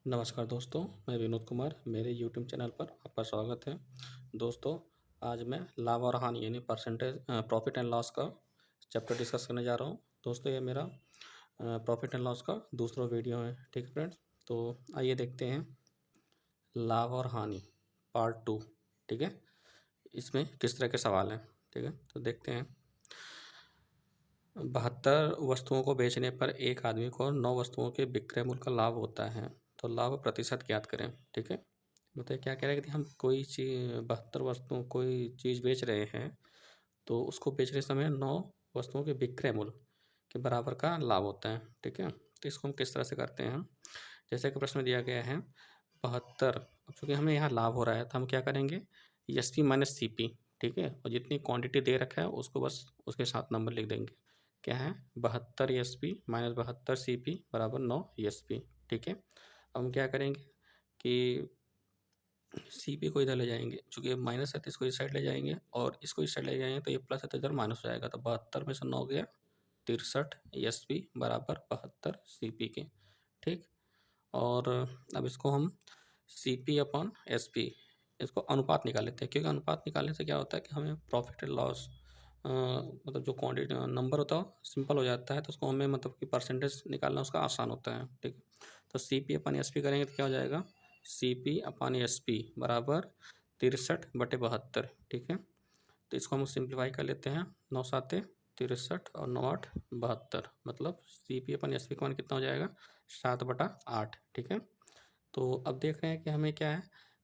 नमस्कार दोस्तों, मैं विनोद कुमार, मेरे यूट्यूब चैनल पर आपका स्वागत है। दोस्तों, आज मैं लाभ और हानि यानी प्रॉफ़िट एंड लॉस का चैप्टर डिस्कस करने जा रहा हूँ। दोस्तों, ये मेरा प्रॉफ़िट एंड लॉस का दूसरा वीडियो है, ठीक है फ्रेंड्स? तो आइए देखते हैं लाभ और हानि पार्ट 2, ठीक है? इसमें किस तरह के सवाल हैं, ठीक है? तो देखते हैं। 72 वस्तुओं को बेचने पर एक आदमी को 9 वस्तुओं के विक्रय मूल्य का लाभ होता है, तो लाभ प्रतिशत ज्ञात करें, ठीक है? बताइए क्या कह रहा है कि हम कोई 72 वस्तुओं कोई चीज़ बेच रहे हैं, तो उसको बेचने समय 9 वस्तुओं के विक्रय मूल्य के बराबर का लाभ होता है, ठीक है? तो इसको हम किस तरह से करते हैं? जैसे कि प्रश्न में दिया गया है 72, अब चूँकि हमें यहाँ लाभ हो रहा है, तो हम क्या करेंगे? एसपी माइनस सीपी, ठीक है? और जितनी क्वांटिटी दे रखा है, उसको बस उसके साथ नंबर लिख देंगे। क्या है? 72 एसपी माइनस 72 सीपी बराबर 9 एसपी, ठीक है? अब हम क्या करेंगे कि सीपी को इधर ले जाएंगे, चूँकि माइनस है तो इसको इस साइड ले जाएंगे और इसको इस साइड ले जाएंगे, तो ये प्लस है तो इधर माइनस हो जाएगा। तो 72 में से 9 गया 63 एसपी बराबर 72 सीपी के, ठीक? और अब इसको हम सीपी अपॉन एसपी इसको अनुपात निकाल लेते हैं, क्योंकि अनुपात निकालने से क्या होता है कि हमें प्रॉफिट एंड लॉस मतलब जो क्वांटिटी नंबर होता है सिंपल हो जाता है, तो उसको हमें मतलब कि परसेंटेज निकालना उसका आसान होता है, ठीक है? तो सी पी अपन एस पी करेंगे तो क्या हो जाएगा? सी पी अपन एस पी बराबर 63/72, ठीक है? तो इसको हम सिंप्लीफाई कर लेते हैं। 9 साते 63 और 9 8 72, मतलब सी पी अपन एस पी का मान कितना हो जाएगा? 7/8, ठीक है? तो अब देख रहे हैं कि हमें क्या है,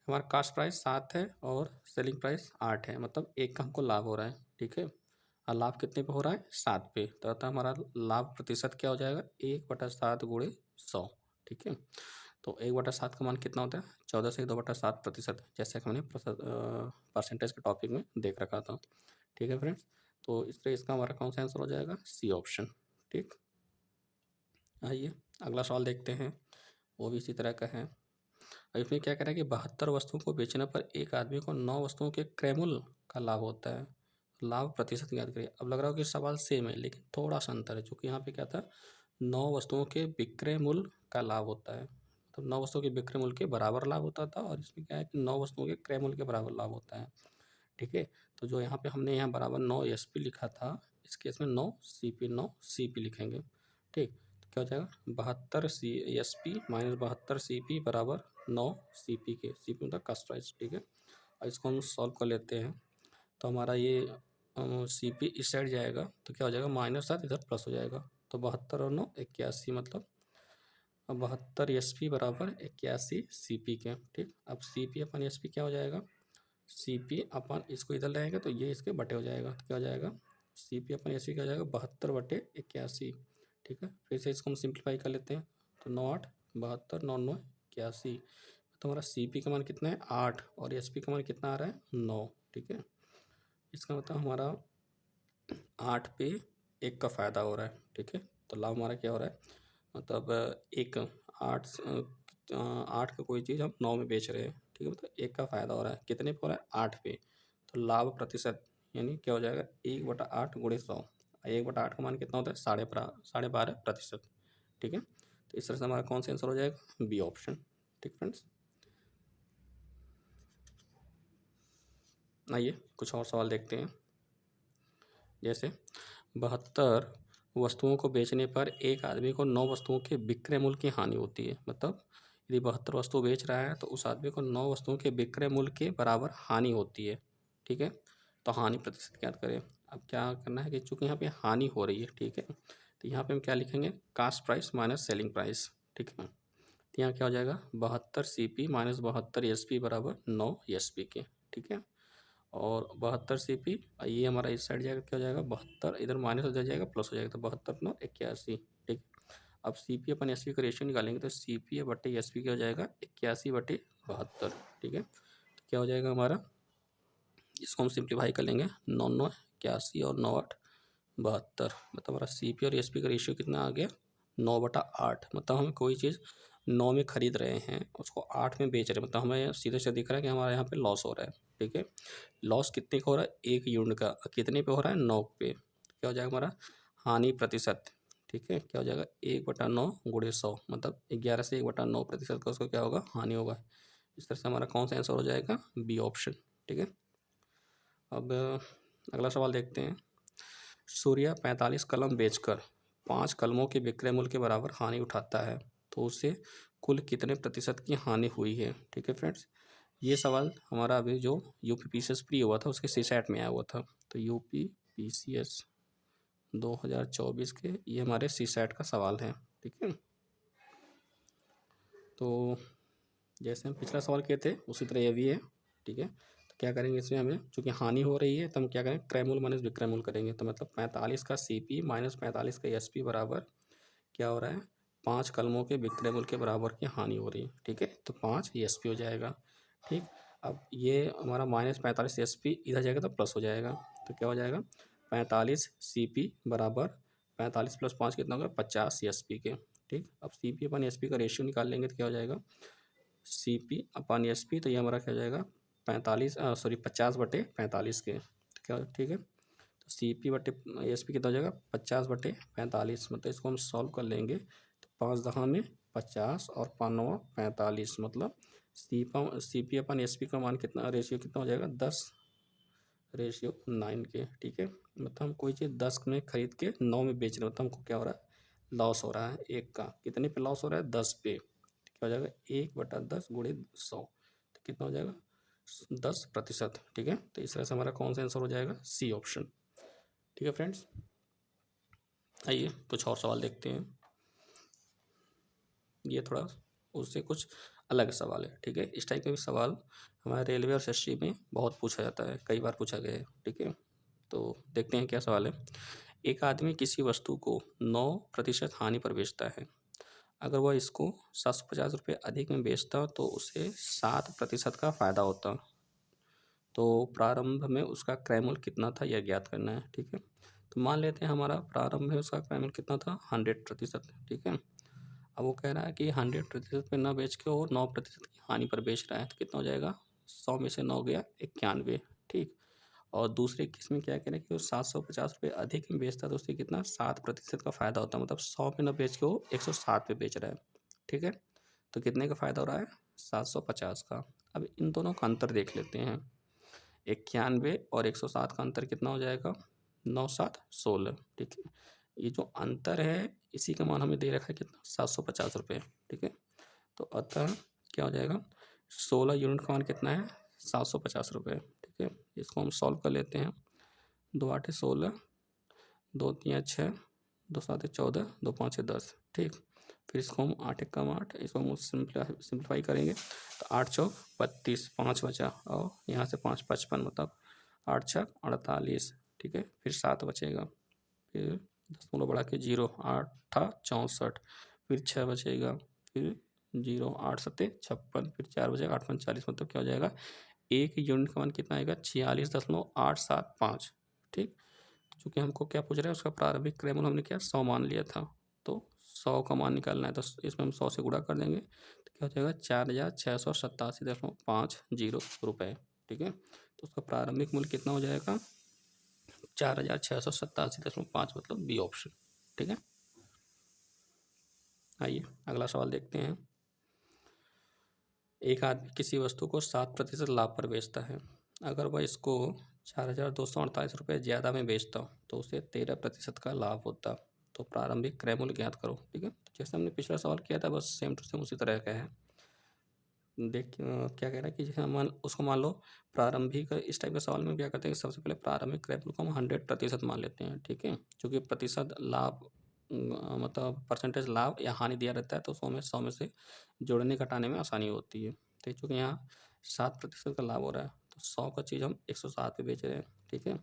हमारा कास्ट प्राइस 7 है और सेलिंग प्राइस 8 है, मतलब एक का हमको लाभ हो रहा है, ठीक है? और लाभ कितने पे हो रहा है? 7 पे। तो अतः हमारा लाभ प्रतिशत क्या हो जाएगा? 1/7 गुणे 100, ठीक है? तो 1/7 का मान कितना होता है? 14 से 2/7%, जैसे कि हमने परसेंटेज के टॉपिक में देख रखा था, ठीक है फ्रेंड्स? तो इसलिए इसका हमारा कौन सा आंसर हो जाएगा? सी ऑप्शन, ठीक? आइए अगला सवाल देखते हैं, वो भी इसी तरह का है। और इसमें क्या कह रहा है कि 72 वस्तुओं को बेचने पर एक आदमी को 9 वस्तुओं के क्रय मूल्य का लाभ होता है। लाभ प्रतिशत ज्ञात करिए। अब लग रहा हो कि सवाल सेम है, लेकिन थोड़ा सा अंतर है, क्योंकि यहाँ पे क्या था? 9 वस्तुओं के विक्रय मूल्य का लाभ होता है, मतलब 9 वस्तुओं के विक्रय मूल्य के बराबर लाभ होता था, और इसमें क्या है कि 9 वस्तुओं के क्रय मूल्य के बराबर लाभ होता है, ठीक है? तो जो यहाँ पे हमने यहाँ बराबर 9 एस पी लिखा था, इस केस में 9 सी पी लिखेंगे, ठीक? तो क्या हो जाएगा? 72 C S P minus 72 C P बराबर 9 सी पी के, सी पी मतलब कास्ट प्राइस, ठीक है? और इसको हम सॉल्व कर लेते हैं, तो हमारा ये सी पी इस साइड जाएगा, तो क्या हो जाएगा? -7 इधर प्लस हो जाएगा, तो 72 और 9 81, मतलब 72 एस पी बराबर 81 सी पी के, ठीक? अब सी पी अपन एस पी क्या हो जाएगा? सी पी अपन इसको इधर लाएंगे तो ये इसके बटे हो जाएगा, तो क्या हो जाएगा? सी पी अपन एस पी क्या हो जाएगा? 72/81, ठीक है? फिर से इसको हम सिंप्लीफाई कर लेते हैं, तो 9 8 72 9 9 81, तो हमारा सी पी का मान कितना है? 8, और एस पी का मान कितना आ रहा है? 9, ठीक है? इसका मतलब हमारा 8 पे 1 का फ़ायदा हो रहा है, ठीक है? तो लाभ हमारा क्या हो रहा है? मतलब 1 8 8 का कोई चीज़ हम 9 में बेच रहे हैं, ठीक है? मतलब 1 का फ़ायदा हो रहा है, कितने पे हो रहा है? 8 पे। तो लाभ प्रतिशत यानी क्या हो जाएगा? 1/8 गुणे 100, 1/8 का मान कितना होता है? 12.5%, ठीक है? तो इस तरह से हमारा कौन सा आंसर हो जाएगा? बी ऑप्शन, ठीक फ्रेंड्स? आइए कुछ और सवाल देखते हैं। जैसे 72 वस्तुओं को बेचने पर एक आदमी को 9 वस्तुओं के विक्रय मूल्य की हानि होती है, मतलब यदि 72 वस्तु बेच रहा है तो उस आदमी को 9 वस्तुओं के विक्रय मूल्य के बराबर हानि होती है, ठीक है? तो हानि प्रतिशत ज्ञात करें। अब क्या करना है कि चूंकि यहाँ पे हानि हो रही है, ठीक है, तो यहाँ पे हम क्या लिखेंगे? Cost price minus selling price, ठीक है? तो यहाँ क्या हो जाएगा? 72 C P minus 72 S P बराबर 9 एस पी के, ठीक है? और 72 सी पी, ये हमारा इस साइड जाएगा, क्या हो जाएगा? 72 इधर माइनस उधर जाएगा प्लस हो जाएगा, तो 72 9 81, ठीक? अब सी पी अपन एस पी का रेशियो निकालेंगे, तो सी पी बटे एस पी क्या हो जाएगा? 81/72, ठीक है? तो क्या हो जाएगा हमारा? इसको हम सिंप्लीफाई कर लेंगे, 9 9 81 और 9 8 72, मतलब हमारा सी पी और एस पी का रेशियो कितना आ गया? 9/8, मतलब हम कोई चीज़ 9 में खरीद रहे हैं, उसको 8 में बेच रहे हैं, मतलब हमें सीधे से दिख रहा है कि हमारे यहाँ पे लॉस हो रहा है, ठीक है? लॉस कितने का हो रहा है? 1 यूनिट का। कितने पे हो रहा है? 9 पे। क्या हो जाएगा हमारा? हानि प्रतिशत, ठीक है, क्या हो जाएगा 1/9 गुणे 100, मतलब 11 से 1/9% का उसको क्या होगा, हानि होगा। इस तरह से हमारा कौन सा आंसर हो जाएगा, बी ऑप्शन। ठीक है, अब अगला सवाल देखते हैं। सूर्या 45 कलम बेचकर 5 कलमों के विक्रय मूल्य के बराबर हानि उठाता है, तो उसे कुल कितने प्रतिशत की हानि हुई है। ठीक है फ्रेंड्स, ये सवाल हमारा अभी जो यूपी पीसीएस प्री हुआ था उसके सीसैट में आया हुआ था। तो यूपी पीसीएस 2024 के ये हमारे सीसैट का सवाल है। ठीक है, तो जैसे हम पिछला सवाल किए थे उसी तरह ये भी है। ठीक है, तो क्या करेंगे इसमें, हमें चूंकि हानि हो रही है तो हम क्या करें, क्रयमूल माइनस विक्रयमूल करेंगे। तो मतलब 45 का सीपी माइनस 45 का एसपी बराबर क्या हो रहा है, 5 कलमों के विक्रय मूल्य के बराबर की हानि हो रही है। ठीक है, तो 5 ये एसपी हो जाएगा। ठीक, अब ये हमारा -45 एसपी इधर जाएगा तो प्लस हो जाएगा, तो क्या हो जाएगा 45 सीपी बराबर 45 + 5 कितना होगा, 50 एसपी के। ठीक, अब सीपी अपन एसपी का रेशियो निकाल लेंगे तो क्या हो जाएगा, CP/SP, तो ये हमारा क्या हो जाएगा 50 के, तो क्या, ठीक है, तो CP/SP कितना हो जाएगा 50/45, मतलब इसको हम सॉल्व कर लेंगे तो 5 दहा में 50 और 5 45, मतलब CP/SP का मान कितना, रेशियो कितना हो जाएगा 10:9 के। ठीक है, मतलब हम कोई चीज़ 10 में खरीद के 9 में बेच रहे हो तो हमको क्या हो रहा है, लॉस हो रहा है। एक का कितने पे लॉस हो रहा है, 10 पे। क्या हो जाएगा 1/10 गुणे 100, तो कितना हो जाएगा 10%। ठीक है, तो इस तरह से हमारा कौन सा आंसर हो जाएगा, सी ऑप्शन। ठीक है फ्रेंड्स, आइए कुछ और सवाल देखते हैं। ये थोड़ा उससे कुछ अलग सवाल है। ठीक है, इस टाइप के भी सवाल हमारे रेलवे और एसएससी में बहुत पूछा जाता है, कई बार पूछा गया है। ठीक है, तो देखते हैं क्या सवाल है। एक आदमी किसी वस्तु को 9% हानि पर बेचता है। अगर वह इसको 750 रुपये अधिक में बेचता तो उसे 7% का फायदा होता। तो प्रारंभ में उसका क्रय मूल्य कितना था, यह ज्ञात करना है। ठीक है, तो मान लेते हैं हमारा प्रारंभ में उसका क्रय मूल्य कितना था, 100%। ठीक है, अब वो कह रहा है कि 100% पे ना बेच के वो 9% की हानि पर बेच रहा है, तो कितना हो जाएगा, 100 में से 9 गया 91। ठीक, और दूसरे केस में क्या कह रहे हैं कि वो 750 रुपये अधिक में बेचता है तो उससे कितना 7% का फायदा होता है, मतलब 100 पे ना बेच के वो 107 पे बेच रहा है। ठीक है, तो कितने का फायदा हो रहा है, 750 का। अब इन दोनों का अंतर देख लेते हैं, 91 और 107 का अंतर कितना हो जाएगा, 9×7=16। ठीक है, ये जो अंतर है इसी का मान हमें दे रखा है कितना, 750 रुपये। ठीक है, तो अतः क्या हो जाएगा, 16 यूनिट का मान कितना है, 750 रुपये। ठीक है, इसको हम सॉल्व कर लेते हैं। 2×8=16, 2×3=6, 2×7=14, 2×5=10। ठीक, फिर इसको हम 8×1=8, इसको हम सिंप्लीफाई करेंगे तो 8×4=32, 5 बचा, और यहाँ से 5×55, मतलब 8×6=48। ठीक है, फिर 7 बचेगा, फिर 10 बढ़ा के 0, 8×8=64, फिर 6 बचेगा, फिर 0, 8×7=56, फिर 4 बचेगा, 8×5=40, मतलब क्या हो जाएगा, एक यूनिट का मान कितना आएगा, 46.875। ठीक, चूँकि हमको क्या पूछ रहा है, उसका प्रारंभिक क्रय मूल्य हमने क्या 100 मान लिया था, तो 100 का मान निकालना है, तो इसमें हम 100 से गुणा कर देंगे तो क्या हो जाएगा 4687.50 रुपये। ठीक है, तो उसका प्रारंभिक मूल्य कितना हो जाएगा, 4687.5, मतलब बी ऑप्शन। ठीक है, आइए अगला सवाल देखते हैं। एक आदमी किसी वस्तु को 7% लाभ पर बेचता है। अगर वह इसको 4,248 रुपये ज़्यादा में बेचता तो उसे 13% का लाभ होता। तो प्रारंभिक क्रय मूल्य ज्ञात करो। ठीक है, तो जैसे हमने पिछला सवाल किया था बस सेम टू सेम उसी तरह का है। देख क्या कह रहा है कि जैसे उसको मान लो प्रारंभिक, इस टाइप के सवाल में क्या करते हैं कि सबसे पहले प्रारंभिक क्रय मूल्य को हम 100% मान लेते हैं। ठीक है, क्योंकि प्रतिशत लाभ मतलब परसेंटेज लाभ या हानि दिया रहता है तो उसको हमें 100 में से जोड़ने घटाने में आसानी होती है। तो चूँकि यहाँ 7% का लाभ हो रहा है तो 100 का चीज़ हम 107 पे बेच रहे हैं। ठीक है,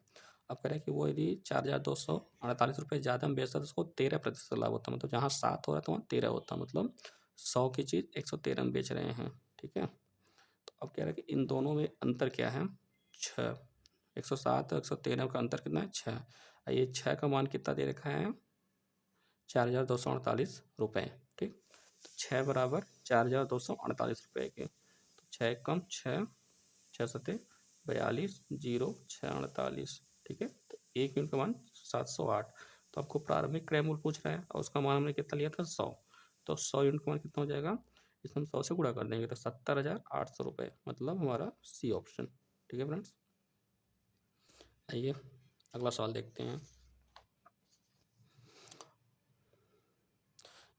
अब कह रहे हैं कि वो यदि 4,248 रुपये ज़्यादा में बेचता है तो उसको 13% लाभ होता है, मतलब जहाँ 7 हो रहा है तो वहाँ 13 होता है, मतलब 100 की चीज़ 113 में बेच रहे हैं। ठीक है, तो अब कह रहा है कि इन दोनों में अंतर क्या है, 6, 107 और 113 का अंतर कितना है, 6। ये 6 का मान कितना दे रखा है, 4,248 रुपये। ठीक, तो 6 बराबर 4,248 रुपये के, तो 6 कम 6, 6×7=42, 0, 6×48। ठीक है, तो एक यूनिट का मान 708, तो आपको प्रारंभिक क्रय मूल्य पूछ रहा है और उसका मान हमने कितना लिया था 100। तो 100 यूनिट का मान कितना हो जाएगा, इसमें हम 100 से गुणा कर देंगे तो 70,800 रुपये, मतलब हमारा सी ऑप्शन। ठीक है फ्रेंड्स, आइए अगला सवाल देखते हैं।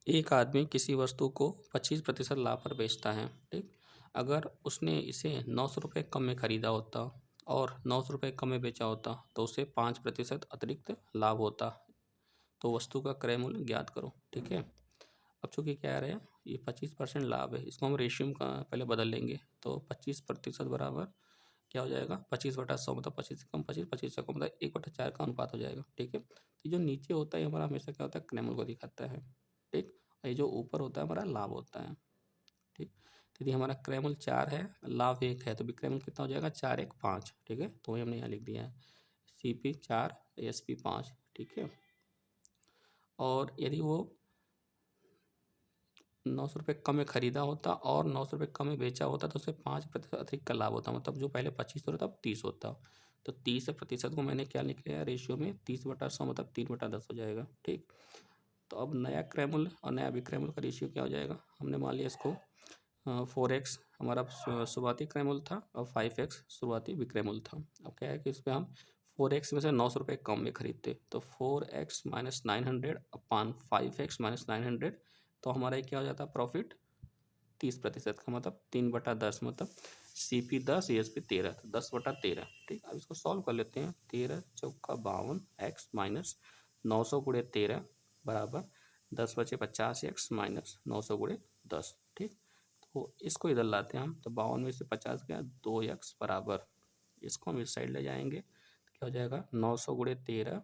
एक आदमी किसी वस्तु को 25% लाभ पर बेचता है, ठीक। अगर उसने इसे 900 रुपये कम में खरीदा होता और 900 रुपये कम में बेचा होता तो उसे 5% अतिरिक्त लाभ होता। तो वस्तु का क्रय मूल्य ज्ञात करो। ठीक है, अब चूंकि क्या आ रहा है, ये 25% लाभ है, इसको हम रेशियो का पहले बदल लेंगे। तो 25% बराबर क्या हो जाएगा, 25/100 मतलब 25 से कम 25, 25 से कम मतलब 1/4 का अनुपात हो जाएगा। ठीक है, तो जो नीचे होता है हमारा हमेशा क्या होता है, क्रय मूल्य को दिखाता है। ठीक, और ये जो ऊपर होता है हमारा लाभ होता है। ठीक, तो यदि हमारा क्रय मूल्य 4 है, लाभ 1 है, तो विक्रय मूल्य कितना हो जाएगा, 4 1 5। ठीक है, तो वही हमने यहाँ लिख दिया है, CP 4 SP 5। ठीक है, और यदि वो 900 रुपये कम में खरीदा होता और 900 रुपये कम में बेचा होता तो उसे 5% अतिरिक्त का लाभ होता, मतलब जो पहले 25 होता अब 30 होता। तो 30% को मैंने क्या लिख लिया रेशियो में, 30/100 मतलब 3/10 हो जाएगा। ठीक, तो अब नया क्रय मूल्य और नया विक्रय मूल्य का रेशियो क्या हो जाएगा, हमने मान लिया इसको 4x हमारा शुरुआती क्रय मूल्य था और 5x शुरुआती विक्रय मूल्य था। अब क्या है कि इस पर हम 4x में से 900 रुपये कम में खरीदते, तो 4x माइनस 900 अपान 5x माइनस 900, तो हमारा ये क्या हो जाता है, प्रॉफिट 30% का, मतलब 3/10, मतलब CP 10 ESP 13, तो 10/13। ठीक, अब इसको सॉल्व कर लेते हैं। 13 चौका 52 x माइनस 900 गुणे 13 बराबर 10 बचे 50 x माइनस 900 गुणे 10। ठीक, तो इसको इधर लाते हैं हम, तो 52 में से 50 गया 2x बराबर, इसको हम इस साइड ले जाएंगे तो क्या हो जाएगा, 900 गुणे 13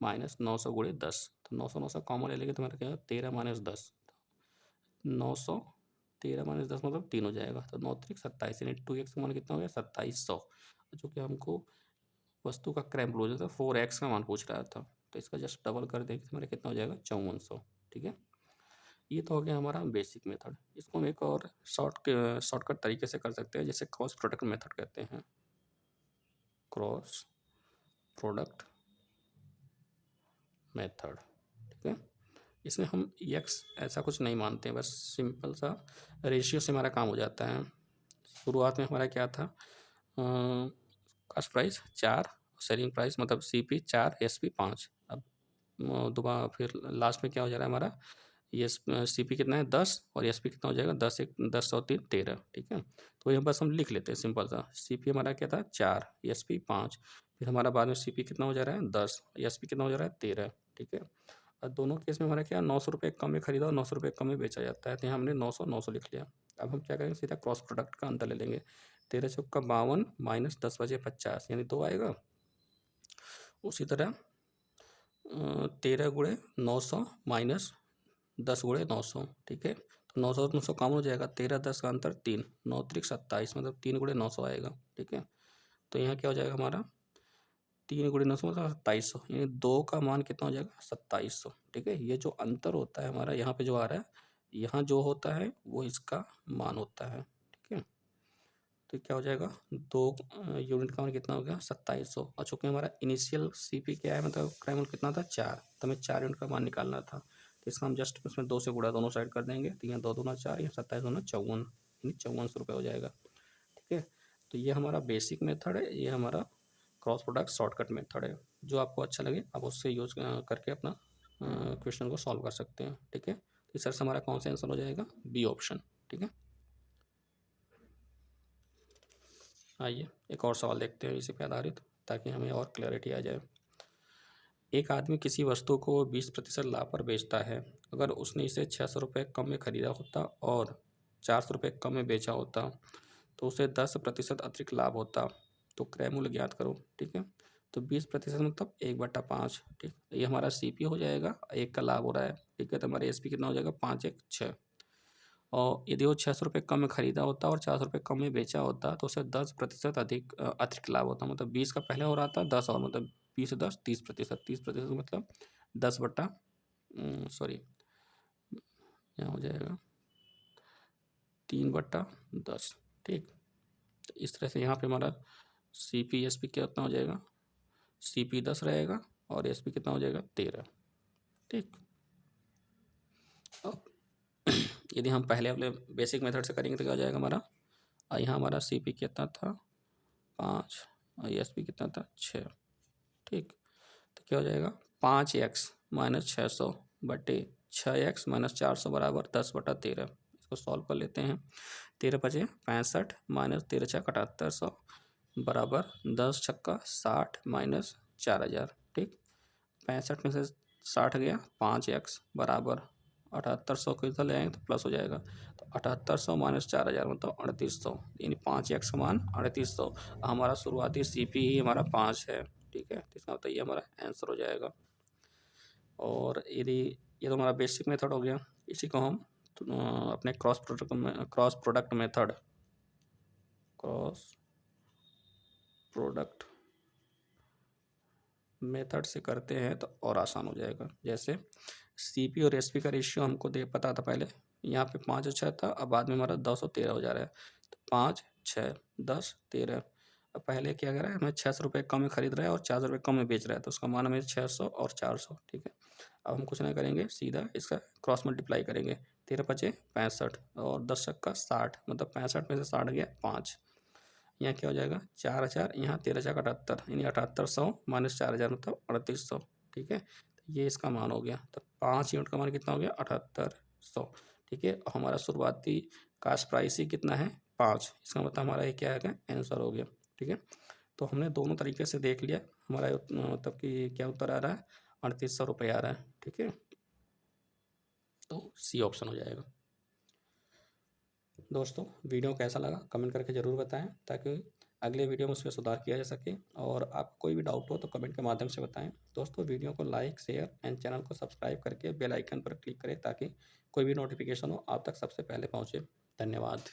माइनस 900 गुणे 10, तो 900 कॉमन ले लेंगे तो हमारा क्या होगा, 13 माइनस 10, 900 13 माइनस 10 मतलब 3 हो जाएगा, तो 9 3 27, यानी 2x का मान कितना हो गया, 2700, जो कि हमको वस्तु का क्रय मूल्य हो जाता है 4x का मान पूछ रहा था, तो इसका जस्ट डबल कर देंगे तो हमारा कितना हो जाएगा, 5400। ठीक है, ये तो हो गया हमारा बेसिक मेथड। इसको हम एक और शॉर्टकट तरीके से कर सकते हैं, जैसे क्रॉस प्रोडक्ट मेथड कहते हैं, क्रॉस प्रोडक्ट मेथड। ठीक है, इसमें हम एक्स ऐसा कुछ नहीं मानते हैं, बस सिंपल सा रेशियो से हमारा काम हो जाता है। शुरुआत में हमारा क्या था, कास्ट प्राइस 4, सेलिंग प्राइस मतलब CP 4 SP 5। अब दोबारा फिर लास्ट में क्या हो जा रहा है हमारा, ये CP कितना है 10 और SP कितना हो जाएगा 10 1 10 और 3 13। ठीक है, तो ये बस हम लिख लेते हैं सिंपल सा, CP हमारा क्या था 4 SP 5, फिर हमारा बाद में CP कितना हो जा रहा है 10, SP कितना हो जा रहा है 13। ठीक है, और दोनों केस में हमारा क्या 900 रुपये कम में खरीदा और 900 रुपये कम में बेचा जाता है, तो यहाँ हमने 900 लिख लिया। अब हम क्या करेंगे, सीधा क्रॉस प्रोडक्ट का अंतर ले लेंगे। 13 चौका 52 माइनस 10 बजे 50 यानी 2 आएगा। उसी तरह 13 गुणे 900 माइनस 10 गुणे 900। ठीक है, तो 900 कम हो जाएगा, 13 10 का अंतर 3, 9 3 27 मतलब 3 गुणे 900 आएगा। ठीक है, तो यहाँ क्या हो जाएगा हमारा 3 गुणे 900 मतलब 2700, यानी 2 का मान कितना हो जाएगा 2700। ठीक है, ये जो अंतर होता है हमारा यहाँ पे जो आ रहा है, यहाँ जो होता है वो इसका मान होता है। ठीक है, तो क्या हो जाएगा 2 यूनिट का मान कितना हो गया 2700, और चूँकि हमारा इनिशियल CP क्या है, मतलब क्रय मूल्य कितना था 4, तो हमें 4 यूनिट का मान निकालना था, तो इसका हम जस्ट उसमें 2 से गुणा दोनों साइड कर देंगे, तो यहाँ 2 दूना 4, यहाँ 27 दूना 54, यानी 5400 रुपये हो जाएगा। ठीक है, तो ये हमारा बेसिक मेथड है, ये हमारा क्रॉस प्रोडक्ट शॉर्टकट मेथड है। जो आपको अच्छा लगे आप उससे यूज करके अपना क्वेश्चन को सॉल्व कर सकते हैं। ठीक है, तो इस तरह से हमारा कौन सा आंसर हो जाएगा, बी ऑप्शन। ठीक है, आइए एक और सवाल देखते हैं इसी पे आधारित, ताकि हमें और क्लैरिटी आ जाए। एक आदमी किसी वस्तु को 20% लाभ पर बेचता है। अगर उसने इसे 600 रुपये कम में खरीदा होता और 400 रुपये कम में बेचा होता तो उसे 10% अतिरिक्त लाभ होता। तो क्रय मूल्य ज्ञात करो। ठीक है, तो 20% मतलब 1/5। ठीक, ये हमारा CP हो जाएगा, 1 का लाभ हो रहा है। ठीक है, तो हमारा SP कितना हो जाएगा 5 1 6, और यदि वो 600 रुपये कम में खरीदा होता और 400 रुपये कम में बेचा होता तो उसे 10% अधिक अतिरिक्त लाभ होता, मतलब 20 का पहले हो रहा था 10 और, मतलब 20 से 10 30%, 30% मतलब 10 बटा सॉरी यहाँ हो जाएगा 3/10। ठीक, तो इस तरह से यहाँ पे हमारा CP SP क्या कितना हो जाएगा, CP 10 रहेगा और एस पी कितना हो जाएगा 13। ठीक, अब यदि हम पहले वाले बेसिक मेथड से करेंगे तो क्या हो जाएगा हमारा, यहाँ हमारा सी पी कितना था 5 और एस पी कितना था 6। ठीक, तो क्या हो जाएगा 5x माइनस 600 बटे 6x माइनस 400 बराबर 10/13। इसको सॉल्व कर लेते हैं। 13×5 = 65 माइनस 13×6 = 7800 बराबर 10×6 = 60 माइनस 4000। ठीक, 65 में से 60 गया, 5x बराबर 7800 को इधर ले आएंगे तो प्लस हो जाएगा। तो 7800 माइनस 4000 मतलब 3800, यानी 5x का मान 3800। हमारा शुरुआती सी पी ही हमारा 5 है। ठीक है, तो इसका मतलब ये हमारा आंसर हो जाएगा। और यदि ये तो हमारा बेसिक मेथड हो गया, इसी को हम अपने क्रॉस प्रोडक्ट मेथड से करते हैं तो और आसान हो जाएगा। जैसे सी पी और एस पी का रेशियो हमको दे पता था पहले, यहाँ पे 5 और 6 था, अब बाद में हमारा 10 और 13 हो जा रहा है। तो 5, 6, 10, 13। अब पहले क्या कर रहा है, हमें 600 रुपये कम में खरीद रहा है और 400 रुपये कम में बेच रहा है, तो उसका मान हमें 600 और 400। ठीक है, अब हम कुछ नहीं करेंगे, सीधा इसका क्रॉस मल्टीप्लाई करेंगे। 13×5 = 65 और 10×60 मतलब 65 में से 60 गया 5। यहाँ क्या हो जाएगा 4000, यहाँ 13×4 = 78, यानी 7800 माइनस 4000 मतलब 3800। ठीक है, तो ये इसका मान हो गया। तो 5 यूनिट का मान कितना हो गया 7800। ठीक है, और हमारा शुरुआती कास्ट प्राइस ही कितना है 5, इसका मतलब हमारा ये क्या है आंसर हो गया। ठीक है, तो हमने दोनों तरीके से देख लिया, हमारा मतलब कि क्या उत्तर आ रहा है 3800 रुपये आ रहा है। ठीक है, तो सी ऑप्शन हो जाएगा। दोस्तों वीडियो कैसा लगा कमेंट करके ज़रूर बताएं, ताकि अगले वीडियो में उसमें सुधार किया जा सके। और आपको कोई भी डाउट हो तो कमेंट के माध्यम से बताएं। दोस्तों वीडियो को लाइक, शेयर एंड चैनल को सब्सक्राइब करके बेल आइकन पर क्लिक करें, ताकि कोई भी नोटिफिकेशन हो आप तक सबसे पहले पहुंचे। धन्यवाद।